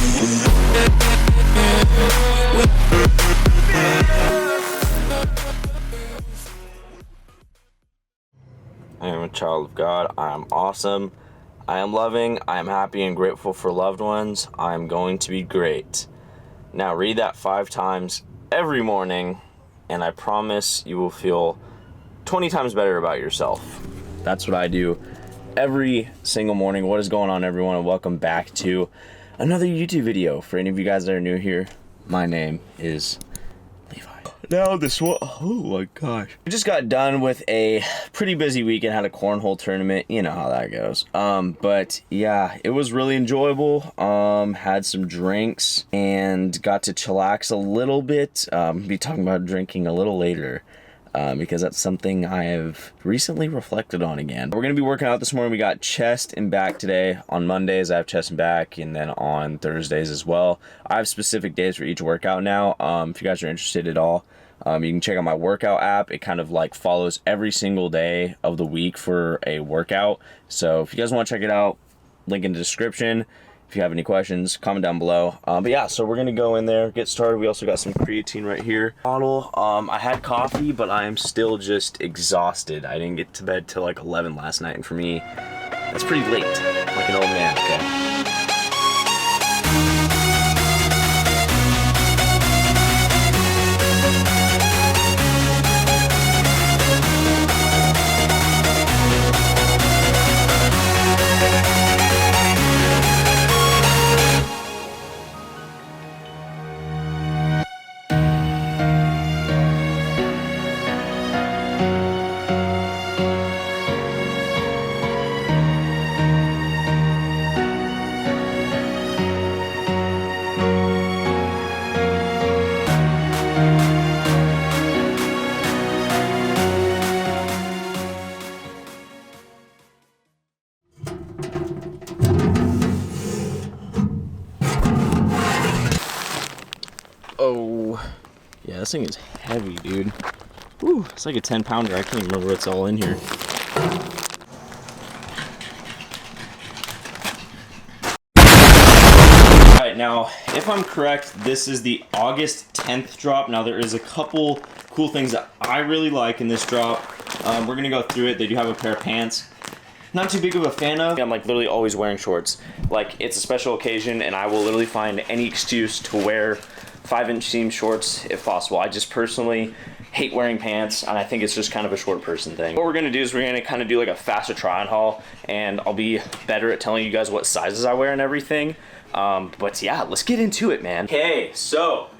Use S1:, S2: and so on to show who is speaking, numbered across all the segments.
S1: I am a child of God. I am awesome. I am loving. I am happy and grateful for loved ones. I am going to be great. Now read that 5 times every morning, and I promise you will feel 20 times better about yourself. That's what I do every single morning. What is going on, everyone, and welcome back to another YouTube video. For any of you guys that are new here, my name is Levi. Now this one, oh my gosh. We just got done with a pretty busy weekend, had a cornhole tournament, you know how that goes. But yeah, it was really enjoyable. Had some drinks and got to chillax a little bit. Be talking about drinking a little later. Because that's something I have recently reflected on again. We're going to be working out this morning. We got chest and back today. On Mondays, I have chest and back, and then on Thursdays as well. I have specific days for each workout now. If you guys are interested at all, you can check out my workout app. It kind of like follows every single day of the week for a workout. So if you guys want to check it out, link in the description. If you have any questions, comment down below. But yeah, so we're gonna go in there, get started. We also got some creatine right here. Bottle. I had coffee, but I am still just exhausted. I didn't get to bed till like 11 last night, and for me, that's pretty late. Like an old man, okay? Oh, yeah, this thing is heavy, dude. Woo, it's like a 10-pounder. I can't even remember what's all in here. Alright, now, if I'm correct, this is the August 10th drop. Now, there is a couple cool things that I really like in this drop. We're going to go through it. They do have a pair of pants. Not too big of a fan of. I'm like literally always wearing shorts. Like, it's a special occasion, and I will literally find any excuse to wear 5-inch seam shorts if possible. I just personally hate wearing pants, and I think it's just kind of a short person thing. What we're gonna do is we're gonna kind of do like a faster try on haul, and I'll be better at telling you guys what sizes I wear and everything. But yeah, let's get into it, man. Okay, so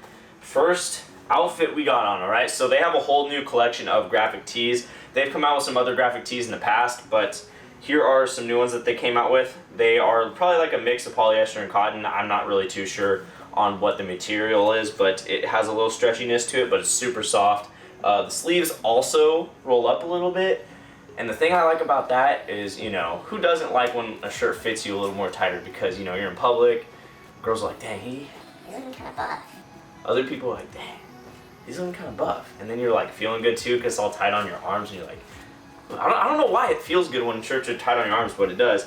S1: first outfit we got on, all right? So they have a whole new collection of graphic tees. They've come out with some other graphic tees in the past, but here are some new ones that they came out with. They are probably like a mix of polyester and cotton. I'm not really too sure on what the material is, but it has a little stretchiness to it, but it's super soft. The sleeves also roll up a little bit, and the thing I like about that is, you know, who doesn't like when a shirt fits you a little more tighter, because, you know, you're in public, girls are like, dang, he's looking kind of buff. Other people are like, dang, he's looking kind of buff. And then you're like feeling good too, because it's all tight on your arms, and you're like, I don't know why it feels good when shirts are tight on your arms, but it does.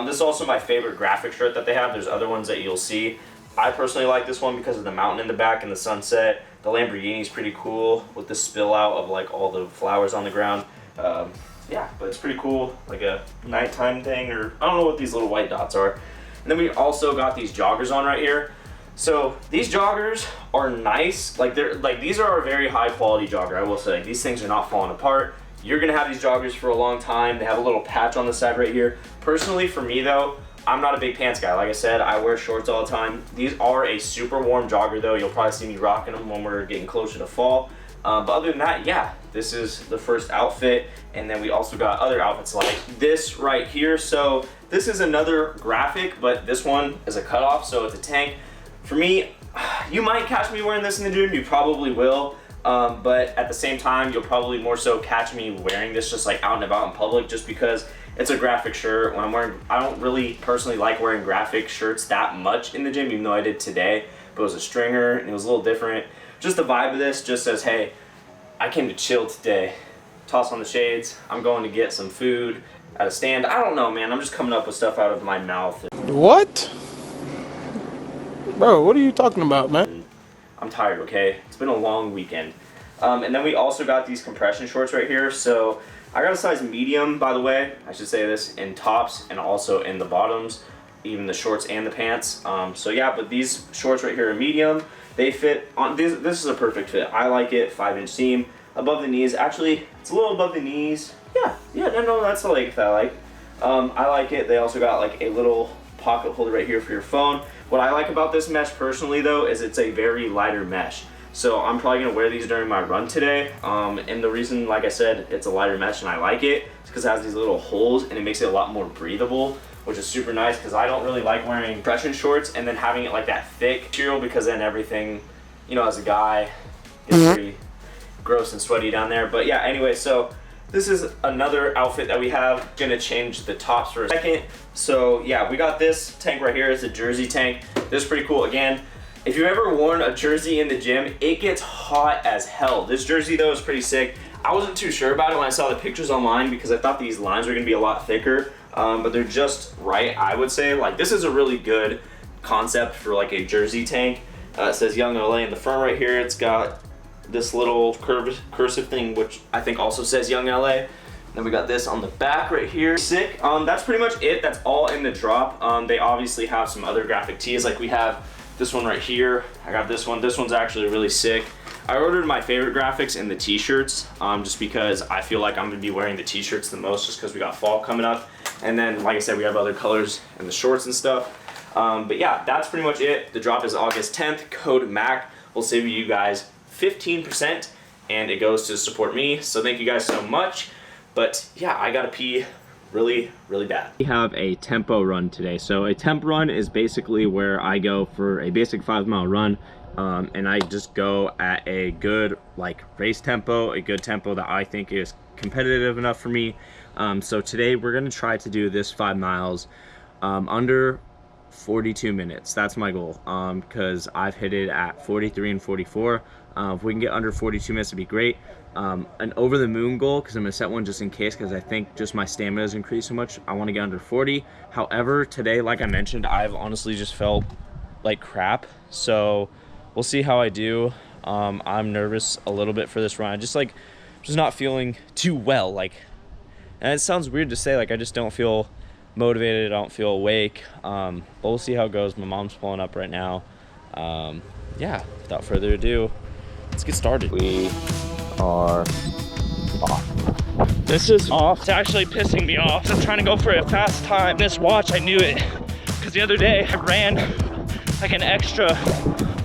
S1: This is also my favorite graphic shirt that they have. There's other ones that you'll see. I personally like this one because of the mountain in the back and the sunset. The Lamborghini is pretty cool with the spill out of like all the flowers on the ground. Yeah, but it's pretty cool, like a nighttime thing, or I don't know what these little white dots are. And then we also got these joggers on right here. So these joggers are nice. Like these are a very high quality jogger, I will say. These things are not falling apart. You're gonna have these joggers for a long time. They have a little patch on the side right here. Personally, for me though, I'm not a big pants guy. Like I said, I wear shorts all the time. These are a super warm jogger though. You'll probably see me rocking them when we're getting closer to fall. But other than that, yeah, this is the first outfit. And then we also got other outfits like this right here. So this is another graphic, but this one is a cutoff, so it's a tank. For me, you might catch me wearing this in the gym. You probably will. But at the same time, you'll probably more so catch me wearing this just like out and about in public, just because it's a graphic shirt. When I'm wearing, I don't really personally like wearing graphic shirts that much in the gym, even though I did today, but it was a stringer and it was a little different. Just the vibe of this just says, hey, I came to chill today. Toss on the shades. I'm going to get some food at a stand. I don't know, man. I'm just coming up with stuff out of my mouth.
S2: What? Bro, what are you talking about, man?
S1: I'm tired, okay? It's been a long weekend. And then we also got these compression shorts right here. So I got a size medium, by the way. I should say this, in tops and also in the bottoms, even the shorts and the pants. So yeah, but these shorts right here are medium. They fit on, this is a perfect fit. I like it, 5-inch seam, above the knees. Actually, it's a little above the knees. Yeah, no, that's the length I like. I like it. They also got like a little pocket holder right here for your phone. What I like about this mesh personally though is it's a very lighter mesh. So I'm probably gonna wear these during my run today. And the reason, like I said, it's a lighter mesh and I like it, is because it has these little holes and it makes it a lot more breathable, which is super nice because I don't really like wearing compression shorts and then having it like that thick material, because then everything, you know, as a guy, gets pretty gross and sweaty down there. But yeah, anyway, so this is another outfit that we have. Gonna change the tops for a second. So yeah, we got this tank right here. It's a jersey tank. This is pretty cool. Again, if you've ever worn a jersey in the gym, it gets hot as hell. This jersey though is pretty sick. I wasn't too sure about it when I saw the pictures online because I thought these lines were gonna be a lot thicker, but they're just right, I would say. Like, this is a really good concept for like a jersey tank. It says Young LA in the front right here. It's got this little cursive thing, which I think also says Young LA. Then we got this on the back right here. Sick. That's pretty much it. That's all in the drop. They obviously have some other graphic tees. Like we have this one right here. I got this one. This one's actually really sick. I ordered my favorite graphics in the t-shirts, just because I feel like I'm gonna be wearing the t-shirts the most, just because we got fall coming up. And then, like I said, we have other colors in the shorts and stuff. But yeah, that's pretty much it. The drop is August 10th. Code MAC will save you guys 15%, and it goes to support me. So thank you guys so much. But yeah, I gotta pee really bad. We have a tempo run today. So a temp run is basically where I go for a basic 5-mile run, and I just go at a good like race tempo, a good tempo that I think is competitive enough for me. So today we're gonna try to do this 5 miles under 42 minutes. That's my goal, because I've hit it at 43 and 44. If we can get under 42 minutes, it'd be great. An over the moon goal, because I'm gonna set one just in case, because I think just my stamina has increased so much. I want to get under 40. However, today, like I mentioned, I've honestly just felt like crap, so we'll see how I do. I'm nervous a little bit for this run. I just not feeling too well, like, and it sounds weird to say, like, I just don't feel motivated, I don't feel awake, but we'll see how it goes. My mom's pulling up right now. Yeah, without further ado, let's get started. We are off.
S3: This is off. It's actually pissing me off. I'm trying to go for a fast time. This watch, I knew it, because the other day I ran like an extra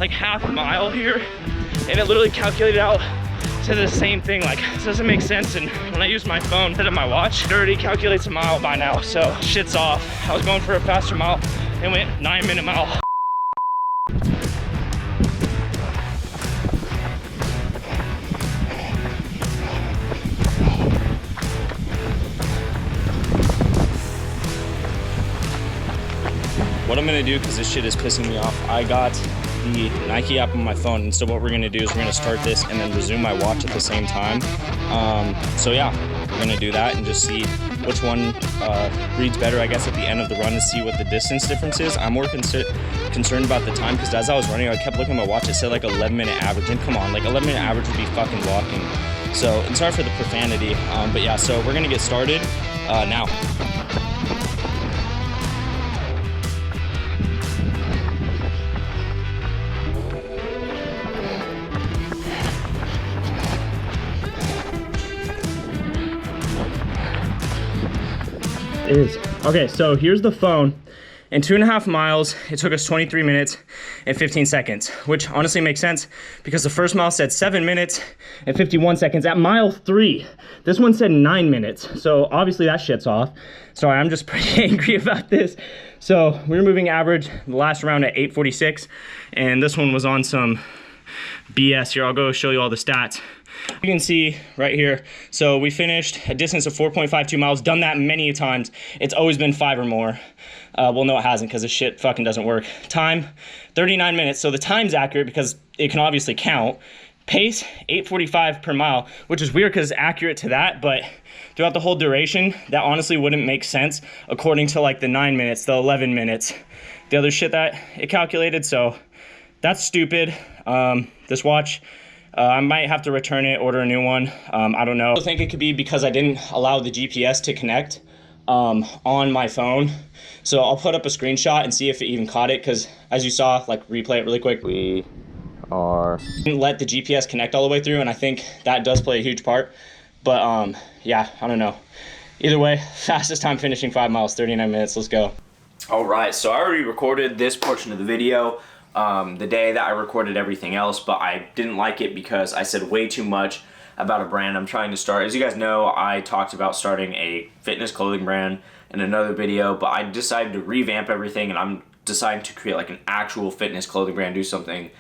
S3: like half mile here, and it literally calculated out to the same thing. Like, this doesn't make sense. And when I use my phone instead of my watch, it already calculates a mile by now, so shit's off. I was going for a faster mile and went 9-minute mile.
S1: What I'm gonna do, because this shit is pissing me off, I got the Nike app on my phone, and so what we're gonna do is we're gonna start this and then resume my watch at the same time. So yeah, we're gonna do that and just see which one reads better, I guess, at the end of the run, and see what the distance difference is. I'm more concerned about the time, because as I was running, I kept looking at my watch. It said like 11-minute average, and come on, like 11-minute average would be fucking walking. So, and sorry for the profanity, but yeah, so we're gonna get started now.
S3: It is. Okay, so here's the phone. In 2.5 miles, it took us 23 minutes and 15 seconds, which honestly makes sense because the first mile said 7 minutes and 51 seconds. At mile 3, this one said 9 minutes. So obviously that shit's off. Sorry, I'm just pretty angry about this. So we were moving average the last round at 8:46, and this one was on some BS. Here, I'll go show you all the stats. You can see right here, so we finished a distance of 4.52 miles, done that many times. It's always been 5 or more. Well, no, it hasn't, because this shit fucking doesn't work. Time, 39 minutes, so the time's accurate because it can obviously count. Pace 8:45 per mile, which is weird because it's accurate to that, but throughout the whole duration, that honestly wouldn't make sense according to like the 9 minutes, the 11 minutes, the other shit that it calculated. So that's stupid. This watch, I might have to return it, order a new one. I don't know. I think it could be because I didn't allow the GPS to connect on my phone. So I'll put up a screenshot and see if it even caught it, because as you saw, like replay it really quick. Didn't let the GPS connect all the way through, and I think that does play a huge part. But yeah, I don't know. Either way, fastest time finishing 5 miles, 39 minutes. Let's go.
S1: All right, so I already recorded this portion of the video the day that I recorded everything else, but I didn't like it because I said way too much about a brand I'm trying to start. As you guys know, I talked about starting a fitness clothing brand in another video, but I decided to revamp everything, and I'm deciding to create like an actual fitness clothing brand, do something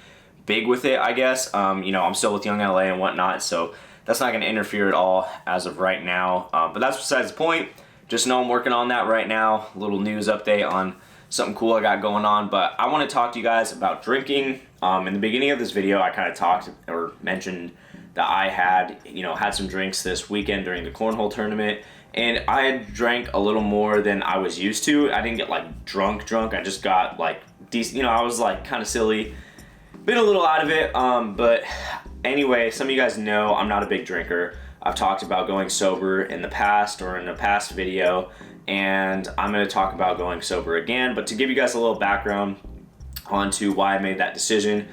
S1: big with it, I guess. You know, I'm still with Young LA and whatnot, so that's not going to interfere at all as of right now. But that's besides the point. Just know I'm working on that right now. A little news update on something cool I got going on. But I want to talk to you guys about drinking. In the beginning of this video, I kind of talked or mentioned that I had, had some drinks this weekend during the cornhole tournament. And I had drank a little more than I was used to. I didn't get like drunk. I just got like decent, I was like kind of silly. Been a little out of it, but anyway, some of you guys know I'm not a big drinker. I've talked about going sober in the past or in a past video, and I'm going to talk about going sober again. But to give you guys a little background onto why I made that decision,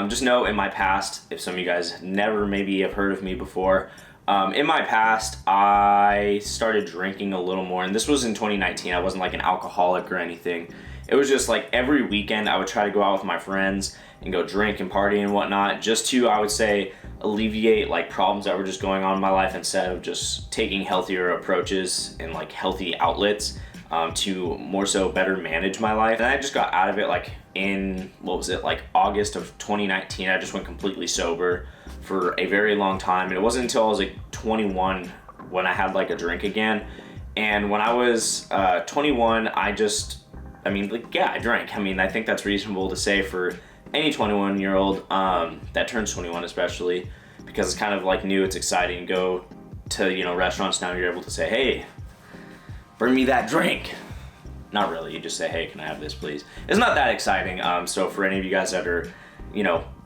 S1: just know in my past, if some of you guys never maybe have heard of me before, in my past, I started drinking a little more, and this was in 2019. I wasn't like an alcoholic or anything. It was just like every weekend I would try to go out with my friends and go drink and party and whatnot, just to, I would say, alleviate like problems that were just going on in my life, instead of just taking healthier approaches and like healthy outlets to more so better manage my life. And I just got out of it like in, like August of 2019. I just went completely sober for a very long time. And it wasn't until I was like 21 when I had like a drink again. And when I was 21, I drank. I mean, I think that's reasonable to say for any 21-year-old that turns 21, especially because it's kind of like new, it's exciting. Go to restaurants now, you're able to say, hey, bring me that drink. Not really, you just say, hey, can I have this please? It's not that exciting. So for any of you guys that are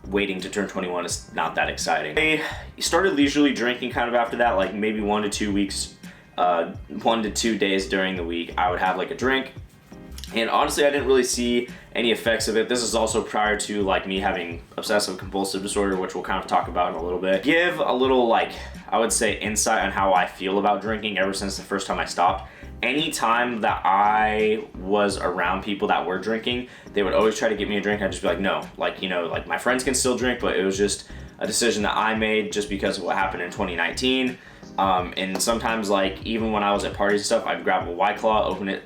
S1: waiting to turn 21, it's not that exciting. I started leisurely drinking kind of after that, like maybe 1 to 2 weeks, 1 to 2 days during the week I would have like a drink. And honestly, I didn't really see any effects of it. This is also prior to like me having obsessive compulsive disorder, which we'll kind of talk about in a little bit. Give a little I would say insight on how I feel about drinking ever since the first time I stopped. Anytime that I was around people that were drinking, they would always try to get me a drink. I'd just be like, no, like my friends can still drink, but it was just a decision that I made just because of what happened in 2019. And sometimes even when I was at parties and stuff, I'd grab a White Claw, open it,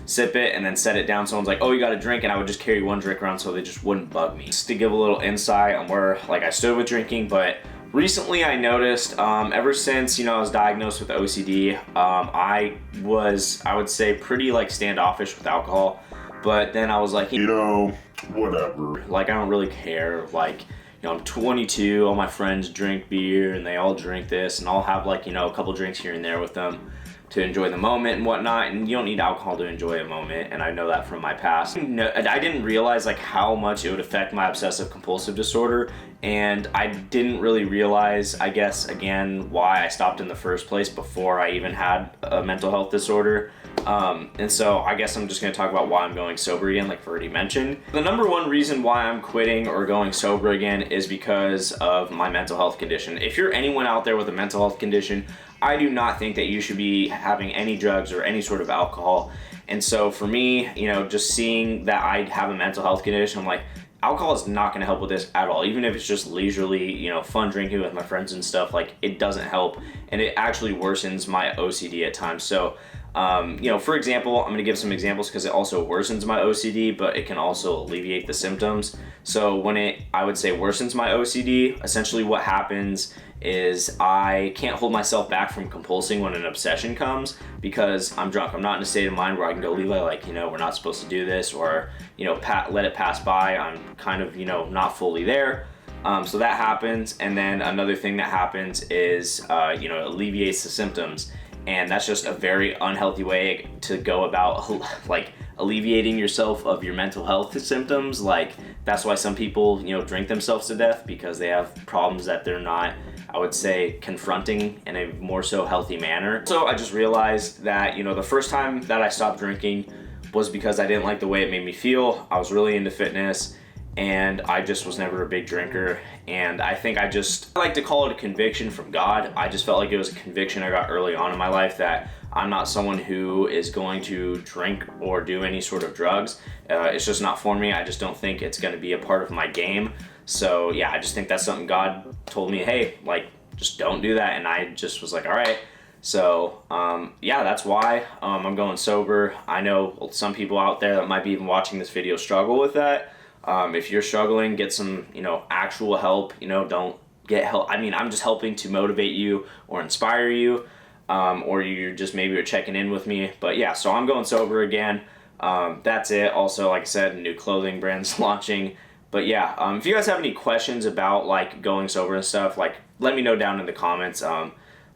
S1: sip it, and then set it down. Someone's like, oh, you got a drink, and I would just carry one drink around so they just wouldn't bug me. Just to give a little insight on where I stood with drinking. But recently I noticed, ever since I was diagnosed with OCD, I would say pretty standoffish with alcohol. But then I was like, whatever, I don't really care. I'm 22, all my friends drink beer and they all drink this, and I'll have a couple drinks here and there with them to enjoy the moment and whatnot. And you don't need alcohol to enjoy a moment, and I know that from my past. I didn't realize how much it would affect my obsessive compulsive disorder, and I didn't really realize, I guess, again, why I stopped in the first place before I even had a mental health disorder. And so I guess I'm just going to talk about why I'm going sober again, like I've already mentioned. The number one reason why I'm quitting or going sober again is because of my mental health condition. If you're anyone out there with a mental health condition, I do not think that you should be having any drugs or any sort of alcohol. And so for me, just seeing that I have a mental health condition, I'm like, alcohol is not going to help with this at all. Even if it's just leisurely, fun drinking with my friends and stuff, it doesn't help. And it actually worsens my OCD at times. So, for example, I'm going to give some examples because it also worsens my OCD, but it can also alleviate the symptoms. So when I would say worsens my OCD, essentially what happens is I can't hold myself back from compulsing when an obsession comes because I'm drunk. I'm not in a state of mind where I can go, Levi, we're not supposed to do this, or, let it pass by. I'm kind of, not fully there. So that happens, and then another thing that happens is, you know, it alleviates the symptoms, and that's just a very unhealthy way to go about like alleviating yourself of your mental health symptoms. Like, that's why some people, you know, drink themselves to death, because they have problems that they're not, I would say, confronting in a more so healthy manner. So I just realized that, you know, the first time that I stopped drinking was because I didn't like the way it made me feel. I was really into fitness, and I just was never a big drinker. And I think I like to call it a conviction from God. I just felt like it was a conviction I got early on in my life that I'm not someone who is going to drink or do any sort of drugs. It's just not for me. I just don't think it's going to be a part of my game. So yeah, I just think that's something God told me, hey, like, just don't do that. And I just was like, all right. So yeah, that's why I'm going sober. I know some people out there that might be even watching this video struggle with that. If you're struggling, get some, you know, actual help. You know, don't get help. I mean, I'm just helping to motivate you or inspire you, or you just maybe are checking in with me. But yeah, so I'm going sober again. That's it. Also, like I said, new clothing brands launching. But yeah, if you guys have any questions about like going sober and stuff, like, let me know down in the comments.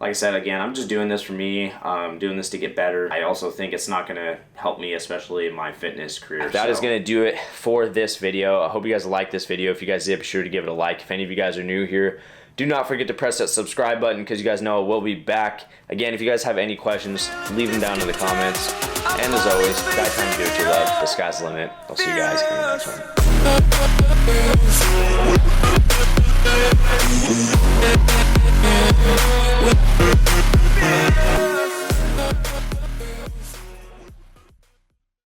S1: Like I said, again, I'm just doing this for me, doing this to get better. I also think it's not gonna help me, especially in my fitness career. That is gonna do it for this video. I hope you guys liked this video. If you guys did, be sure to give it a like. If any of you guys are new here, do not forget to press that subscribe button, because you guys know we'll be back. Again, if you guys have any questions, leave them down in the comments. And as always, die trying to do what you love. The sky's the limit. I'll see you guys in the next one.